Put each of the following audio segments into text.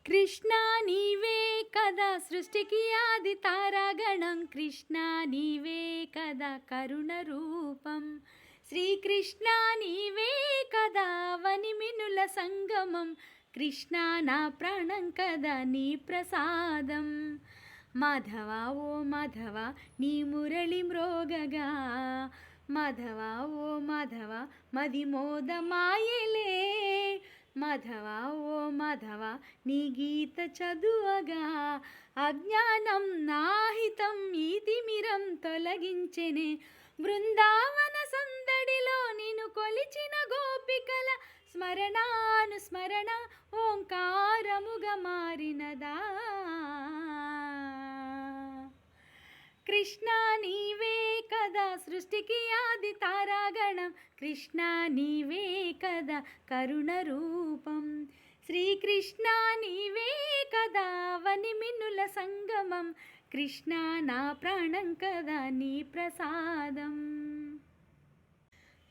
కృష్ణ నీవే కదా సృష్టికి ఆది తారాగణం, కృష్ణ నీవే కదా కరుణ రూపం, శ్రీకృష్ణ నీవే కదా వనిమినుల సంగమం, కృష్ణ నా ప్రాణం కదా నీ ప్రసాదం. మాధవ ఓ మాధవ నీ మురళి మ్రోగగా, మాధవ ఓ మాధవ మది మోదమాయలే, మాధవ ఓ మాధవ నీ గీత చదువగా, అజ్ఞానం నాహితం ఈ తిమిరం తొలగించెనే, బృందావన సందడిలో నిన్ను కొలిచిన గోపికల స్మరణానుస్మరణ ఓంకారముగా మారినదా. కృష్ణ నీవే కదా సృష్టికి ఆది తారాగణం, కృష్ణ నీవే కదా కరుణ రూపం, శ్రీకృష్ణ నీవే కదా వనిమినుల సంగమం, కృష్ణ నా ప్రాణం కదా నీ ప్రసాదం.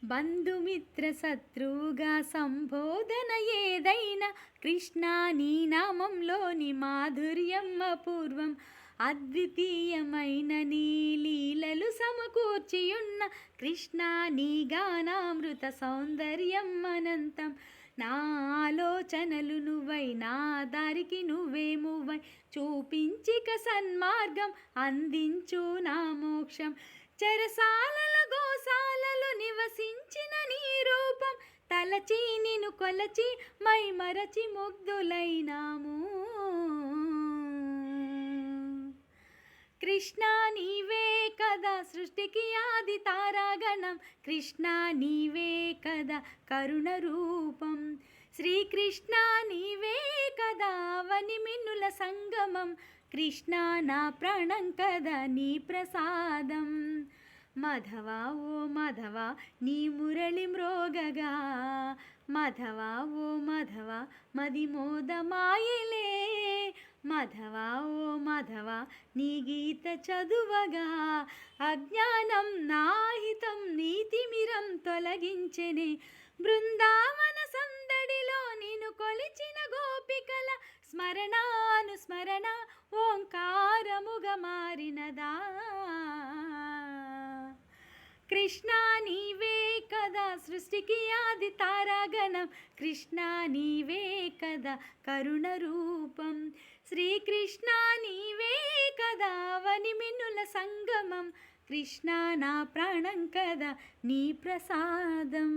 బంధుమిత్ర శత్రువుగా సంబోధన ఏదైనా, కృష్ణ నీ నామంలోని మాధుర్యం అపూర్వం, అద్వితీయమైన నీ లీలలు సమకూర్చియున్న, కృష్ణ నీ గానామృత సౌందర్యం అనంతం. నా ఆలోచనలు నువ్వై నా దారికి నువ్వే మువ్వై, చూపించిక సన్మార్గం అందించు నా మోక్షం, చెరసాలల గోశాలలో నివసించిన నీ రూపం తలచి నిన్ను కొలచి మై మరచి ముగ్ధులైనాము. కృష్ణ నీవే కదా సృష్టికి ఆది తారాగణం, కృష్ణ నీవే కదా కరుణ రూపం, శ్రీకృష్ణ నీవే కదా వనిమినుల సంగమం, కృష్ణ నా ప్రాణం కదా నీ ప్రసాదం. మాధవ ఓ మాధవ నీ మురళి మ్రోగగా, మాధవ ఓ మాధవ మది మోదమాయలే, మాధవ ఓ మాధవ నీ గీత చదువగా, అజ్ఞానం నాహితం నీతిమిరం తొలగించెనే, బృందావన సందడిలో నిన్ను కొలిచిన గోపికల స్మరణానుస్మరణ ఓంకారముగా మారినదా. కృష్ణ నీవే కదా సృష్టికి ఆది తారాగణం, కృష్ణ నీవే కదా కరుణ రూపం, శ్రీకృష్ణ నీవే కదా వనిమినుల సంగమం, కృష్ణ నా ప్రాణం కదా నీ ప్రసాదం.